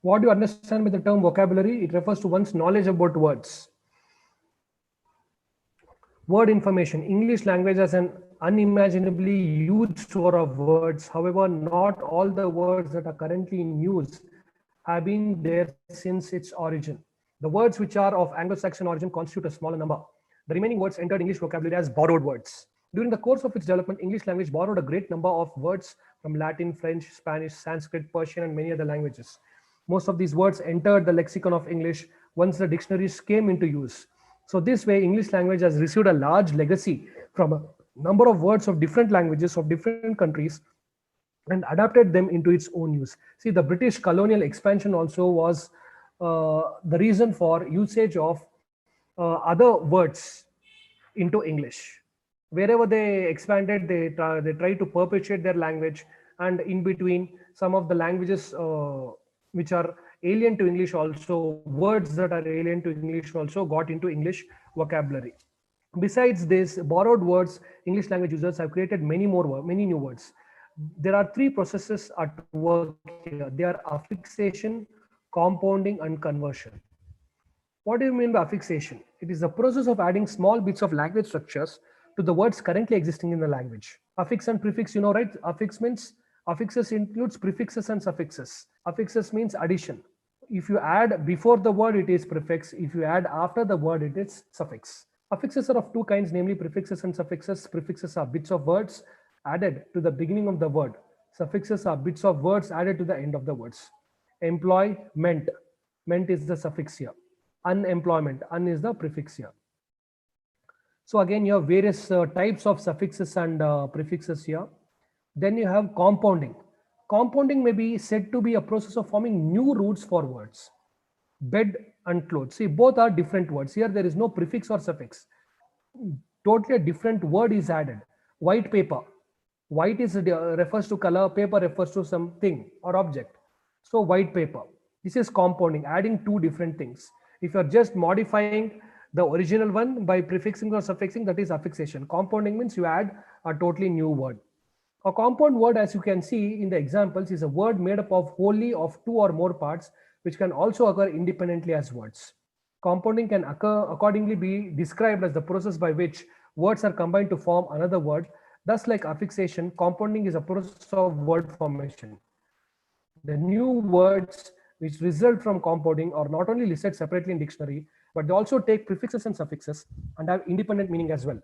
What do you understand by the term vocabulary? It refers to one's knowledge about words. Word information. English language has an unimaginably huge store of words. However, not all the words that are currently in use have been there since its origin. The words which are of Anglo-Saxon origin constitute a smaller number. The remaining words entered English vocabulary as borrowed words. During the course of its development, English language borrowed a great number of words from Latin, French, Spanish, Sanskrit, Persian, and many other languages. Most of these words entered the lexicon of English once the dictionaries came into use. So this way, English language has received a large legacy from a number of words of different languages of different countries and adapted them into its own use. See, the British colonial expansion also was the reason for usage of other words into English. Wherever they expanded, they try to perpetuate their language, and in between, some of the languages which are alien to English also, words that are alien to English also got into English vocabulary. Besides this, borrowed words, English language users have created many new words. There are three processes at work here. They are affixation, compounding, and conversion. What do you mean by affixation? It is the process of adding small bits of language structures to the words currently existing in the language. Affix and prefix, you know, right? Affixes includes prefixes and suffixes. Affixes means addition. If you add before the word, it is prefix. If you add after the word, it is suffix. Affixes are of two kinds, namely prefixes and suffixes. Prefixes are bits of words added to the beginning of the word. Suffixes are bits of words added to the end of the words. Employ, meant. Meant is the suffix here. Unemployment, un is the prefix here. So again, you have various types of suffixes and prefixes here. Then you have compounding. Compounding may be said to be a process of forming new roots for words. Bed and clothes. See, both are different words. Here there is no prefix or suffix. Totally a different word is added. White paper. White is refers to color, paper refers to something or object. So white paper. This is compounding, adding two different things. If you are just modifying the original one by prefixing or suffixing, that is affixation. Compounding means you add a totally new word. A compound word, as you can see in the examples, is a word made up of wholly of two or more parts, which can also occur independently as words. Compounding can accordingly be described as the process by which words are combined to form another word. Thus, like affixation, compounding is a process of word formation. The new words which result from compounding are not only listed separately in dictionary, but they also take prefixes and suffixes and have independent meaning as well.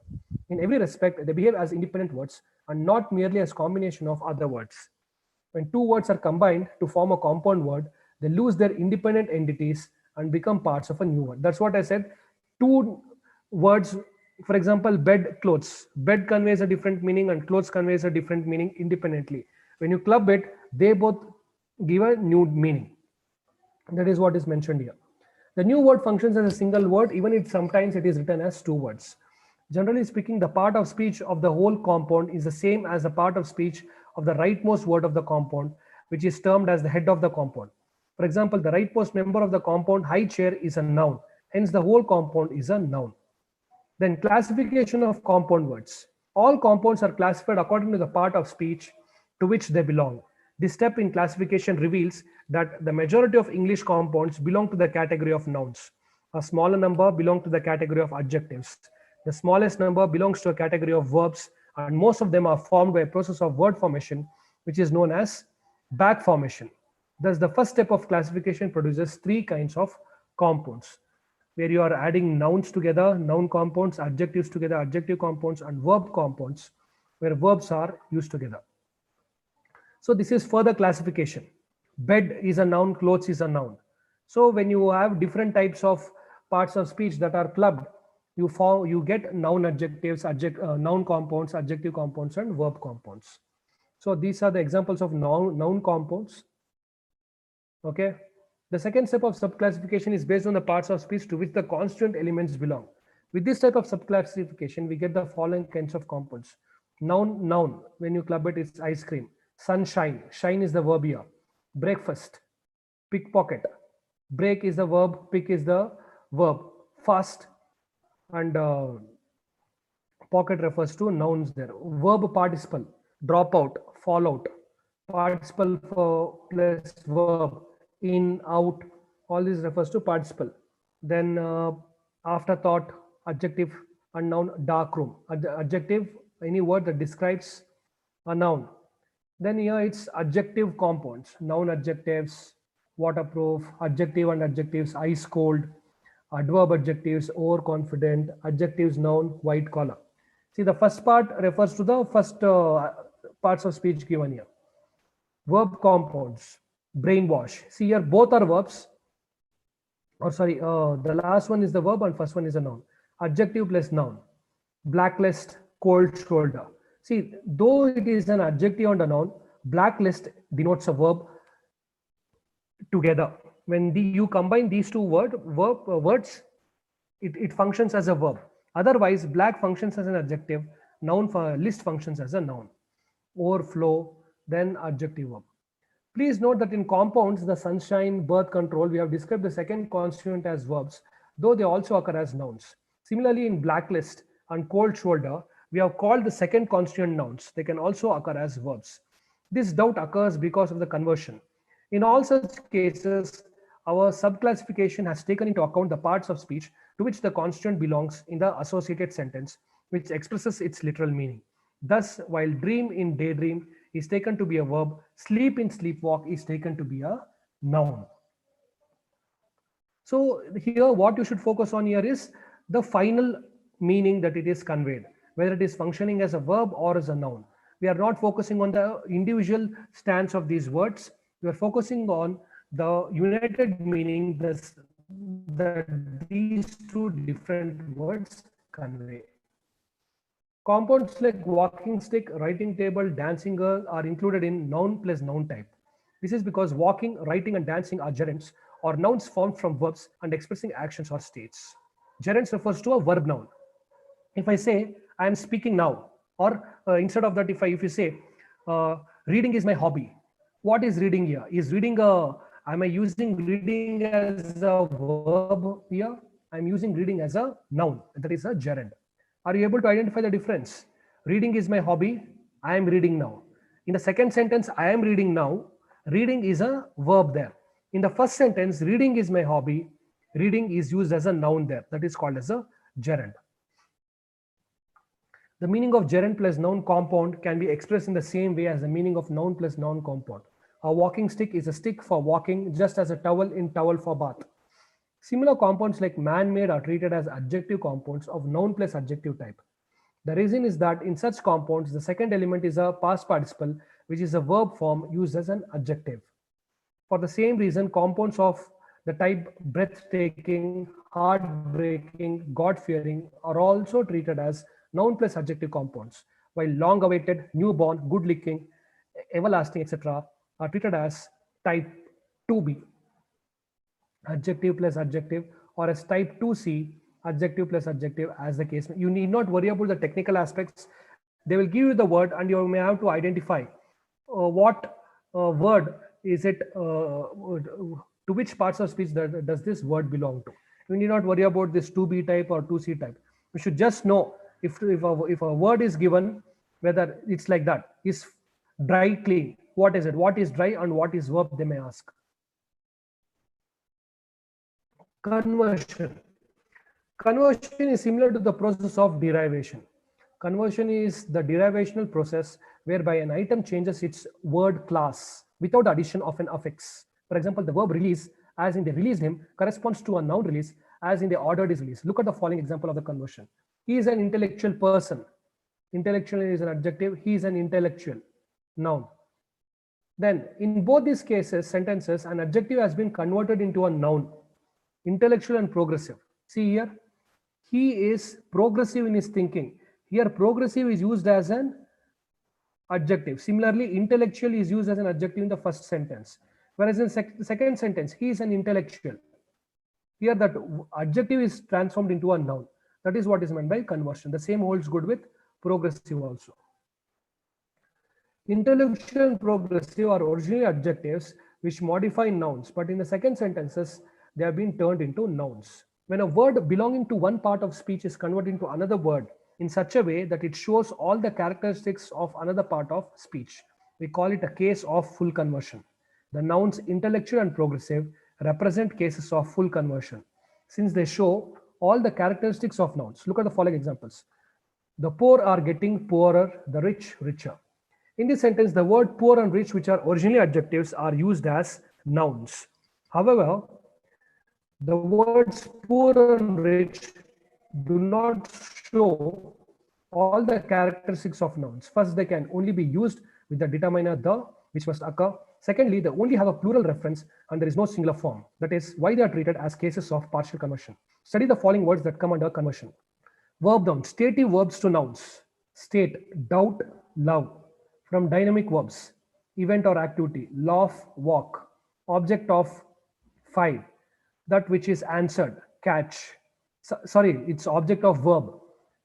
In every respect, they behave as independent words and not merely as combination of other words. When two words are combined to form a compound word, they lose their independent entities and become parts of a new word. That's what I said. Two words, for example, bed, clothes. Bed conveys a different meaning and clothes conveys a different meaning independently. When you club it, they both give a new meaning. That is what is mentioned here. The new word functions as a single word, even if sometimes it is written as two words. Generally speaking, the part of speech of the whole compound is the same as the part of speech of the rightmost word of the compound, which is termed as the head of the compound. For example, the rightmost member of the compound, high chair, is a noun. Hence, the whole compound is a noun. Then classification of compound words. All compounds are classified according to the part of speech to which they belong. This step in classification reveals that the majority of English compounds belong to the category of nouns. A smaller number belong to the category of adjectives. The smallest number belongs to a category of verbs, and most of them are formed by a process of word formation, which is known as back formation. Thus, the first step of classification produces three kinds of compounds, where you are adding nouns together, noun compounds, adjectives together, adjective compounds, and verb compounds, where verbs are used together. So this is further classification. Bed is a noun, clothes is a noun. So when you have different types of parts of speech that are clubbed, you get noun adjectives, noun compounds, adjective compounds, and verb compounds. So these are the examples of noun compounds. Okay. The second step of subclassification is based on the parts of speech to which the constituent elements belong. With this type of subclassification, we get the following kinds of compounds. Noun, when you club it, it's ice cream. Sunshine, shine is the verb here. Breakfast, pickpocket. Break is the verb, pick is the verb. Fast and pocket refers to nouns there. Verb participle, drop out, fall out. Participle for plus verb, in, out, all this refers to participle. Then afterthought, adjective, and noun, dark room. Adjective, any word that describes a noun. Then here it's adjective compounds, noun adjectives, waterproof, adjective and adjectives, ice cold, adverb adjectives, overconfident, adjectives, noun, white collar. See, the first part refers to the first parts of speech given here. Verb compounds, brainwash. See here, both are verbs. Or sorry, the last one is the verb and first one is a noun. Adjective plus noun. Blacklist, cold shoulder. See, though it is an adjective and a noun, blacklist denotes a verb together. When you combine these two words, it functions as a verb. Otherwise, black functions as an adjective, list functions as a noun. Overflow, then adjective verb. Please note that in compounds, the sunshine, birth control, we have described the second constituent as verbs, though they also occur as nouns. Similarly, in blacklist and cold shoulder, we have called the second constituent nouns. They can also occur as verbs. This doubt occurs because of the conversion. In all such cases, our subclassification has taken into account the parts of speech to which the constituent belongs in the associated sentence, which expresses its literal meaning. Thus, while dream in daydream is taken to be a verb, sleep in sleepwalk is taken to be a noun. So here what you should focus on here is the final meaning that it is conveyed, whether it is functioning as a verb or as a noun. We are not focusing on the individual stance of these words. We are focusing on the united meaning that these two different words convey. Compounds like walking stick, writing table, dancing girl are included in noun plus noun type. This is because walking, writing, and dancing are gerunds or nouns formed from verbs and expressing actions or states. Gerunds refers to a verb noun. If I say I am speaking now, or instead of that, if you say reading is my hobby, what is reading here? Is reading am I using reading as a verb here? I'm using reading as a noun. That is a gerund. Are you able to identify the difference? Reading is my hobby. I am reading now. In the second sentence, I am reading now. Reading is a verb there. In the first sentence, reading is my hobby. Reading is used as a noun there. That is called as a gerund. The meaning of gerund plus noun compound can be expressed in the same way as the meaning of noun plus noun compound. A walking stick is a stick for walking, just as a towel in towel for bath. Similar compounds like man-made are treated as adjective compounds of noun plus adjective type. The reason is that in such compounds, the second element is a past participle, which is a verb form used as an adjective. For the same reason, compounds of the type breathtaking, heartbreaking, God-fearing are also treated as noun plus adjective compounds, while long-awaited, newborn, good-looking, everlasting, etc. are treated as type 2b, adjective plus adjective, or as type 2c, adjective plus adjective, as the case. You need not worry about the technical aspects. They will give you the word and you may have to identify what word is it, to which parts of speech does this word belong to. You need not worry about this 2b type or 2c type. You should just know if a word is given, whether it's like that. Is dry clean? What is it? What is dry and what is verb, they may ask. Conversion. Conversion is similar to the process of derivation. Conversion is the derivational process whereby an item changes its word class without the addition of an affix. For example, the verb release, as in they released him, corresponds to a noun release, as in they ordered his release. Look at the following example of the conversion. He is an intellectual person. Intellectual is an adjective. He is an intellectual, noun. Then, in both these cases, sentences, an adjective has been converted into a noun. Intellectual and progressive. See here, he is progressive in his thinking. Here, progressive is used as an adjective. Similarly, intellectual is used as an adjective in the first sentence. Whereas in the second sentence, he is an intellectual. Here, that adjective is transformed into a noun. That is what is meant by conversion. The same holds good with progressive also. Intellectual and progressive are originally adjectives which modify nouns, but in the second sentences, they have been turned into nouns. When a word belonging to one part of speech is converted into another word in such a way that it shows all the characteristics of another part of speech, we call it a case of full conversion. The nouns intellectual and progressive represent cases of full conversion, since they show all the characteristics of nouns. Look at the following examples. The poor are getting poorer, the rich richer. In this sentence, the word poor and rich, which are originally adjectives, are used as nouns. However, the words poor and rich do not show all the characteristics of nouns. First, they can only be used with the determiner the, which must occur. Secondly, they only have a plural reference and there is no singular form. That is why they are treated as cases of partial conversion. Study the following words that come under conversion. Verb nouns, stative verbs to nouns. State, doubt, love. From dynamic verbs, event or activity, laugh, walk. Object of 5, that which is answered, catch. Sorry, it's object of verb.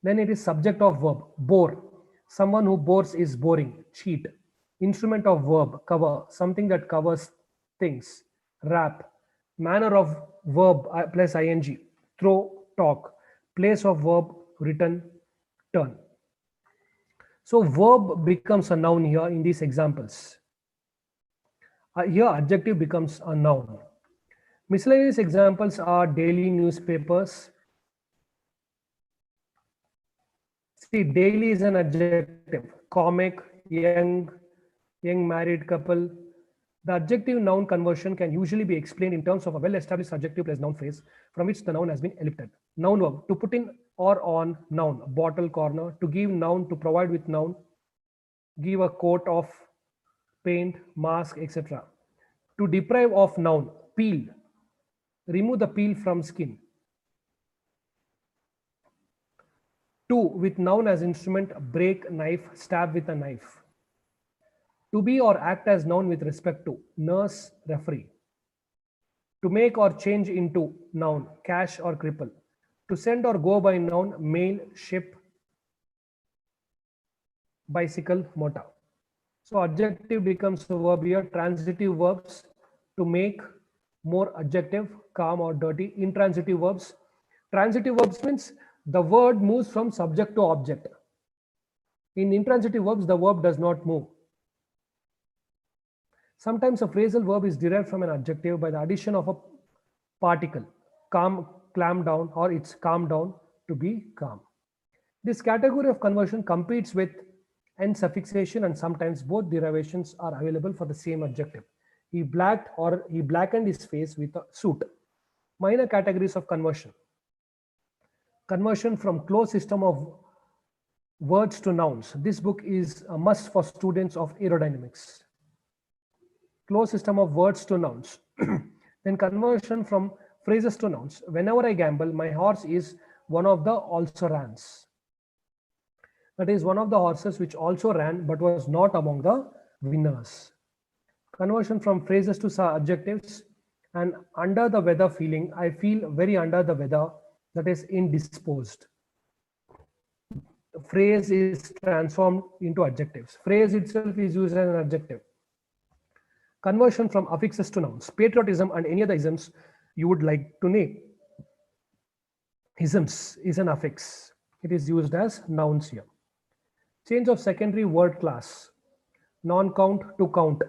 Then it is subject of verb, bore. Someone who bores is boring, cheat. Instrument of verb, cover, something that covers things. Wrap. Manner of verb plus ing, throw, talk. Place of verb, written, turn. So verb becomes a noun here in these examples. Here adjective becomes a noun. Miscellaneous examples are daily newspapers. See, daily is an adjective. Comic, young married couple. The adjective noun conversion can usually be explained in terms of a well-established adjective plus noun phrase from which the noun has been ellipted. Noun verb, to put in or on noun, bottle, corner, to give noun, to provide with noun, give a coat of, paint, mask, etc. To deprive of noun, peel, remove the peel from skin. To, with noun as instrument, break, knife, stab with a knife. To be or act as noun with respect to, nurse, referee. To make or change into noun, cash or cripple. To send or go by noun, mail, ship, bicycle, motor. So adjective becomes a verb here. Transitive verbs, to make, more, adjective, calm or dirty. Intransitive verbs. Transitive verbs means the word moves from subject to object. In intransitive verbs, the verb does not move. Sometimes a phrasal verb is derived from an adjective by the addition of a particle, calm, clam down, or it's calm down, to be calm. This category of conversion competes with and suffixation, and sometimes both derivations are available for the same adjective. He blacked or he blackened his face with a suit. Minor categories of conversion. Conversion from closed system of words to nouns. This book is a must for students of aerodynamics. Closed system of words to nouns. Then conversion from phrases to nouns. Whenever I gamble, my horse is one of the also rans. That is one of the horses which also ran but was not among the winners. Conversion from phrases to adjectives. And under the weather feeling, I feel very under the weather, that is indisposed. The phrase is transformed into adjectives. Phrase itself is used as an adjective. Conversion from affixes to nouns. Patriotism and any other isms you would like to name. Isms is an affix. It is used as nouns here. Change of secondary word class. Non-count to count.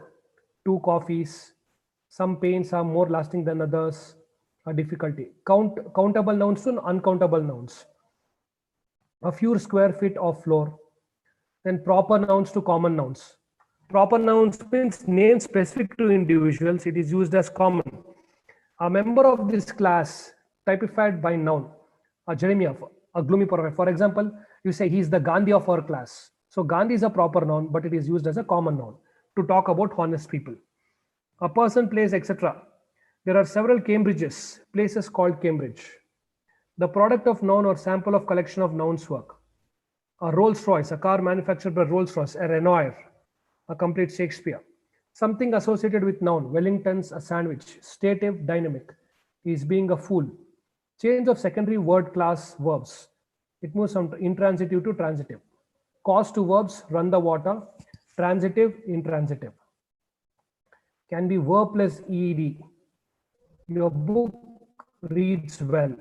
2 coffees. Some pains are more lasting than others. A difficulty. Countable nouns to uncountable nouns. A few square feet of floor. Then proper nouns to common nouns. Proper nouns means names specific to individuals. It is used as common. A member of this class typified by noun. A Jeremiah, a gloomy prophet. For example, you say he is the Gandhi of our class. So Gandhi is a proper noun, but it is used as a common noun to talk about honest people. A person, place, etc. There are several Cambridges, places called Cambridge. The product of noun or sample of collection of nouns work. A Rolls Royce, a car manufactured by Rolls Royce. A Renoir, a complete Shakespeare. Something associated with noun. Wellington's, a sandwich. Stative, dynamic. He is being a fool. Change of secondary word class verbs. It moves from intransitive to transitive. Cause to verbs, run the water. Transitive, intransitive. Can be verb plus ed. Your book reads well.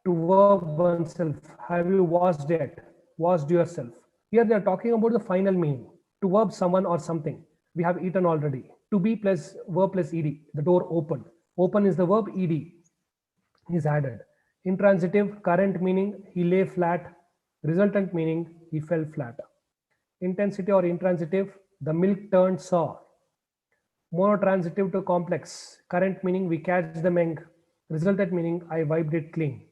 To verb oneself. Have you washed it? Washed yourself. Here they are talking about the final meaning. To verb someone or something. We have eaten already. To be plus verb plus ed. The door opened. Open is the verb, ed is added. Intransitive, current meaning he lay flat. Resultant meaning he fell flat. Intensity or intransitive, the milk turned sour. Monotransitive to complex, current meaning we catch the meng. Resultant meaning I wiped it clean.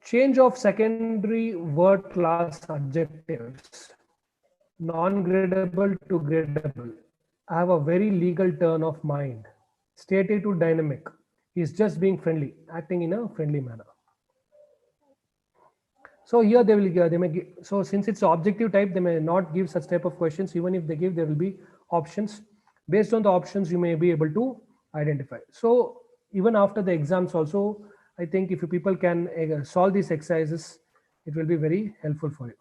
Change of secondary word class adjectives. Non-gradable to gradable. I have a very legal turn of mind. Stative to dynamic. He's just being friendly, acting in a friendly manner. So here they may give, so since it's objective type, they may not give such type of questions. Even if they give, there will be options. Based on the options, you may be able to identify. So even after the exams also, I think if you people can solve these exercises, it will be very helpful for you.